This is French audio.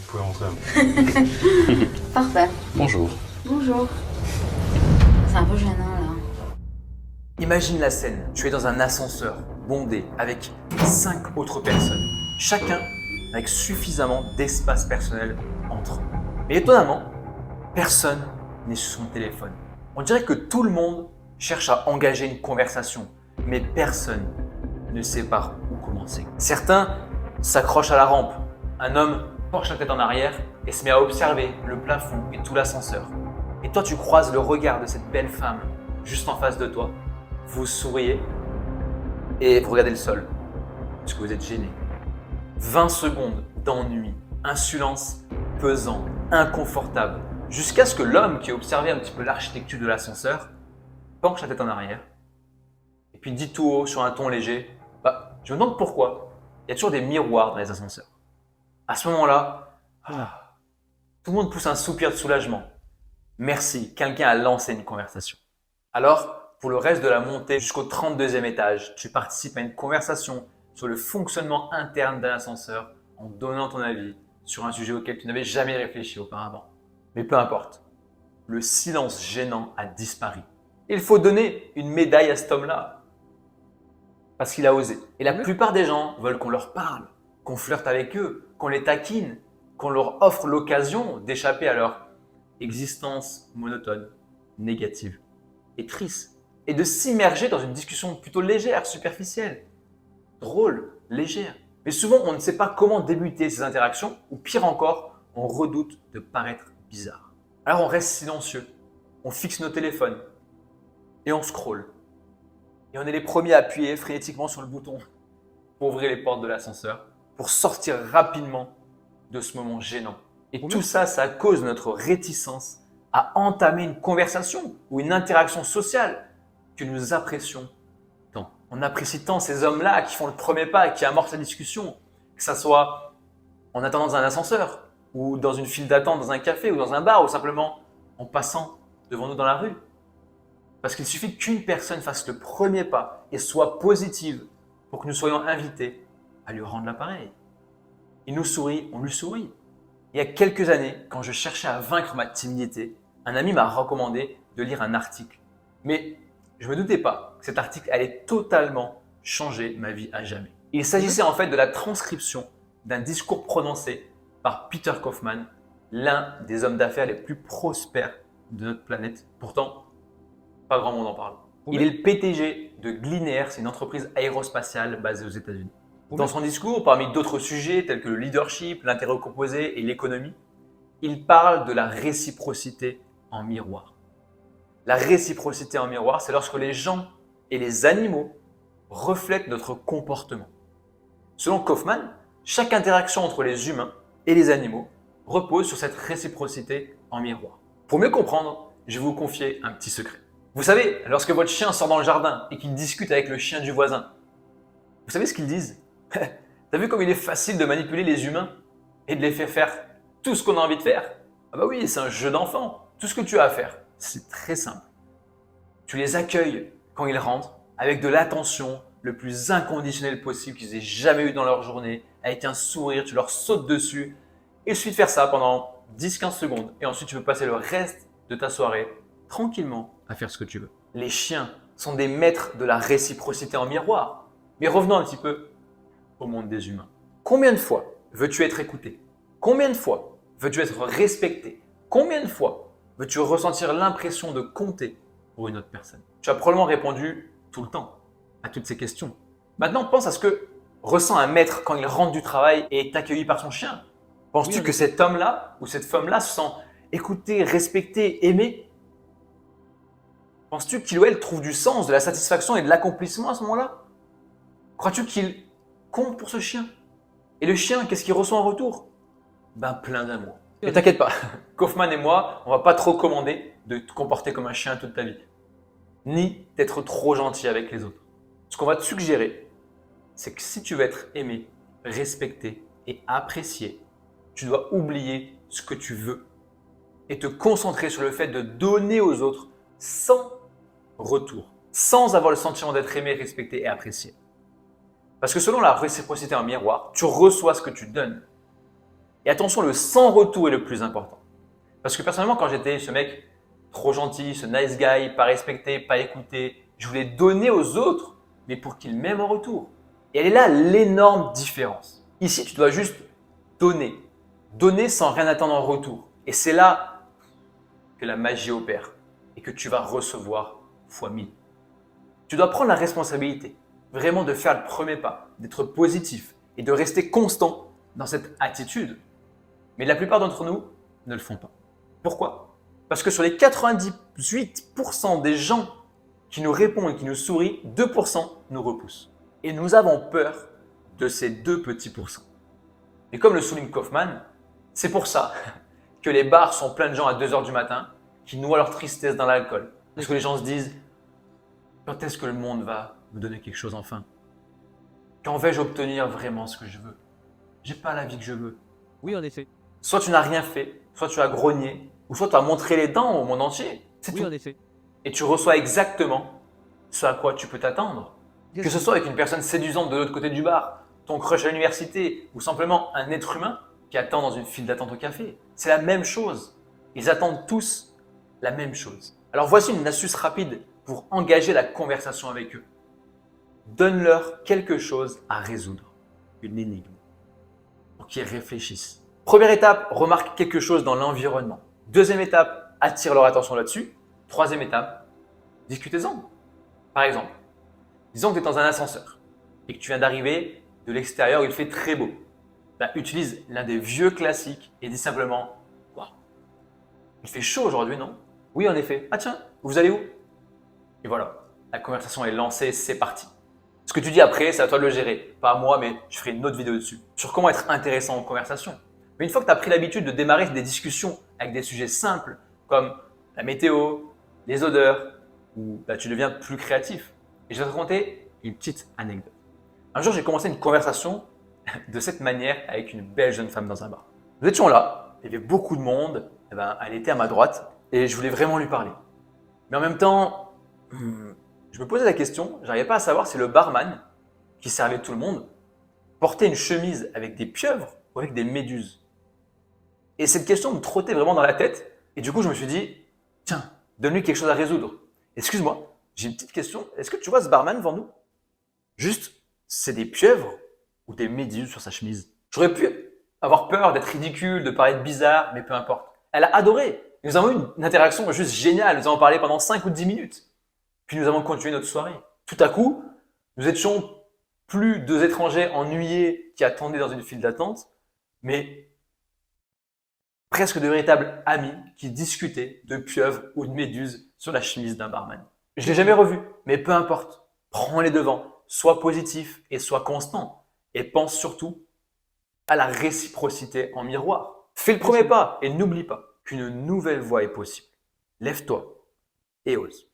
pouvez rentrer. Parfait. Bonjour. Bonjour. C'est un peu gênant là. Imagine la scène, tu es dans un ascenseur bondé avec 5 autres personnes, chacun avec suffisamment d'espace personnel entre eux. Mais étonnamment, personne n'est sur son téléphone. On dirait que tout le monde cherche à engager une conversation, mais personne ne sait par où commencer. Certains s'accrochent à la rampe. Un homme penche la tête en arrière et se met à observer le plafond et tout l'ascenseur. Et toi, tu croises le regard de cette belle femme juste en face de toi. Vous souriez et vous regardez le sol parce que vous êtes gêné. 20 secondes d'ennui, insolence, pesant, inconfortable, jusqu'à ce que l'homme qui observait un petit peu l'architecture de l'ascenseur penche la tête en arrière et puis dit tout haut sur un ton léger « Je me demande pourquoi il y a toujours des miroirs dans les ascenseurs. » À ce moment-là, tout le monde pousse un soupir de soulagement. Merci, quelqu'un a lancé une conversation. Alors, pour le reste de la montée jusqu'au 32e étage, tu participes à une conversation sur le fonctionnement interne d'un ascenseur en donnant ton avis sur un sujet auquel tu n'avais jamais réfléchi auparavant. Mais peu importe, le silence gênant a disparu. Il faut donner une médaille à cet homme-là parce qu'il a osé. Et la plupart des gens veulent qu'on leur parle, qu'on flirte avec eux, qu'on les taquine, qu'on leur offre l'occasion d'échapper à leur existence monotone, négative et triste, et de s'immerger dans une discussion plutôt légère, superficielle, drôle, légère. Mais souvent, on ne sait pas comment débuter ces interactions, ou pire encore, on redoute de paraître bizarre. Alors on reste silencieux, on fixe nos téléphones, et on scrolle. Et on est les premiers à appuyer frénétiquement sur le bouton pour ouvrir les portes de l'ascenseur, pour sortir rapidement de ce moment gênant. Et tout ça, c'est à cause de notre réticence à entamer une conversation ou une interaction sociale que nous apprécions tant. On apprécie tant ces hommes-là qui font le premier pas et qui amorcent la discussion, que ça soit en attendant dans un ascenseur, ou dans une file d'attente dans un café ou dans un bar, ou simplement en passant devant nous dans la rue. Parce qu'il suffit qu'une personne fasse le premier pas et soit positive pour que nous soyons invités à lui rendre l'appareil. Il nous sourit, on lui sourit. Il y a quelques années, quand je cherchais à vaincre ma timidité, un ami m'a recommandé de lire un article. Mais je ne me doutais pas que cet article allait totalement changer ma vie à jamais. Il s'agissait en fait de la transcription d'un discours prononcé par Peter Kaufman, l'un des hommes d'affaires les plus prospères de notre planète. Pourtant, pas grand monde en parle. Il est le PDG de Glinear, c'est une entreprise aérospatiale basée aux États-Unis. Dans son discours, parmi d'autres sujets tels que le leadership, l'intérêt composé et l'économie, il parle de la réciprocité en miroir. La réciprocité en miroir, c'est lorsque les gens et les animaux reflètent notre comportement. Selon Kaufman, chaque interaction entre les humains et les animaux repose sur cette réciprocité en miroir. Pour mieux comprendre, je vais vous confier un petit secret. Vous savez, lorsque votre chien sort dans le jardin et qu'il discute avec le chien du voisin, vous savez ce qu'ils disent? T'as vu comme il est facile de manipuler les humains et de les faire tout ce qu'on a envie de faire? Ah bah oui, c'est un jeu d'enfant. Tout ce que tu as à faire, c'est très simple. Tu les accueilles quand ils rentrent avec de l'attention le plus inconditionnelle possible qu'ils aient jamais eu dans leur journée, avec un sourire, tu leur sautes dessus. Il suffit de faire ça pendant 10-15 secondes et ensuite tu peux passer le reste de ta soirée tranquillement à faire ce que tu veux. Les chiens sont des maîtres de la réciprocité en miroir. Mais revenons un petit peu au monde des humains. Combien de fois veux-tu être écouté? Combien de fois veux-tu être respecté? Combien de fois veux-tu ressentir l'impression de compter pour une autre personne? Tu as probablement répondu tout le temps à toutes ces questions. Maintenant, pense à ce que ressent un maître quand il rentre du travail et est accueilli par son chien. Penses-tu que cet homme-là ou cette femme-là se sent écouté, respecté, aimé? Penses-tu qu'il ou elle trouve du sens, de la satisfaction et de l'accomplissement à ce moment-là? Crois-tu qu'il compte pour ce chien? Et le chien, qu'est-ce qu'il reçoit en retour? Ben plein d'amour. Et t'inquiète pas, Kaufman et moi, on va pas trop commander de te comporter comme un chien toute ta vie. Ni d'être trop gentil avec les autres. Ce qu'on va te suggérer, c'est que si tu veux être aimé, respecté et apprécié, tu dois oublier ce que tu veux et te concentrer sur le fait de donner aux autres sans retour, sans avoir le sentiment d'être aimé, respecté et apprécié. Parce que selon la réciprocité en miroir, tu reçois ce que tu donnes. Et attention, le sans retour est le plus important. Parce que personnellement, quand j'étais ce mec trop gentil, ce nice guy, pas respecté, pas écouté, je voulais donner aux autres, mais pour qu'ils m'aiment en retour. Et elle est là l'énorme différence. Ici, tu dois juste donner. Donner sans rien attendre en retour. Et c'est là que la magie opère et que tu vas recevoir fois 1000. Tu dois prendre la responsabilité, vraiment de faire le premier pas, d'être positif et de rester constant dans cette attitude. Mais la plupart d'entre nous ne le font pas. Pourquoi? Parce que sur les 98% des gens qui nous répondent et qui nous sourient, 2% nous repoussent. Et nous avons peur de ces 2 petits pourcents. Et comme le souligne Kaufman, c'est pour ça que les bars sont pleins de gens à 2 heures du matin qui noient leur tristesse dans l'alcool. Parce que les gens se disent « Quand est-ce que le monde va me donner quelque chose enfin? Quand vais-je obtenir vraiment ce que je veux? J'ai pas la vie que je veux. » Oui, en effet. Soit tu n'as rien fait, soit tu as grogné, ou soit tu as montré les dents au monde entier. C'est Oui, tout. en effet. Et tu reçois exactement ce à quoi tu peux t'attendre. Que ce soit avec une personne séduisante de l'autre côté du bar, ton crush à l'université, ou simplement un être humain qui attend dans une file d'attente au café. C'est la même chose. Ils attendent tous la même chose. Alors voici une astuce rapide pour engager la conversation avec eux. Donne-leur quelque chose à résoudre, une énigme, pour qu'ils réfléchissent. Première étape, remarque quelque chose dans l'environnement. Deuxième étape, attire leur attention là-dessus. Troisième étape, discutez-en. Par exemple, disons que tu es dans un ascenseur et que tu viens d'arriver de l'extérieur où il fait très beau. Ben, utilise l'un des vieux classiques et dis simplement « Waouh, il fait chaud aujourd'hui, non ?» « Oui, en effet. Ah tiens, vous allez où ?» Et voilà, la conversation est lancée, c'est parti. Ce que tu dis après, c'est à toi de le gérer. Pas à moi, mais je ferai une autre vidéo dessus. Sur comment être intéressant en conversation. Mais une fois que tu as pris l'habitude de démarrer des discussions avec des sujets simples comme la météo, les odeurs, ou bah, tu deviens plus créatif. Et je vais te raconter une petite anecdote. Un jour, j'ai commencé une conversation de cette manière avec une belle jeune femme dans un bar. Nous étions là, il y avait beaucoup de monde, et ben, elle était à ma droite et je voulais vraiment lui parler. Mais en même temps, je me posais la question, j'arrivais pas à savoir si le barman qui servait tout le monde portait une chemise avec des pieuvres ou avec des méduses. Et cette question me trottait vraiment dans la tête et du coup, je me suis dit, tiens, donne-lui quelque chose à résoudre. Excuse-moi, j'ai une petite question, est-ce que tu vois ce barman devant nous? Juste, c'est des pieuvres ou des méduses sur sa chemise? J'aurais pu avoir peur d'être ridicule, de paraître bizarre, mais peu importe. Elle a adoré. Nous avons eu une interaction juste géniale. Nous avons parlé pendant 5 ou 10 minutes. Puis nous avons continué notre soirée. Tout à coup, nous étions plus 2 étrangers ennuyés qui attendaient dans une file d'attente, mais presque de véritables amis qui discutaient de pieuvres ou de méduses sur la chemise d'un barman. Je l'ai jamais revu, mais peu importe. Prends les devants. Sois positif et sois constant. Et pense surtout à la réciprocité en miroir. Fais le premier pas et n'oublie pas qu'une nouvelle voie est possible. Lève-toi et ose.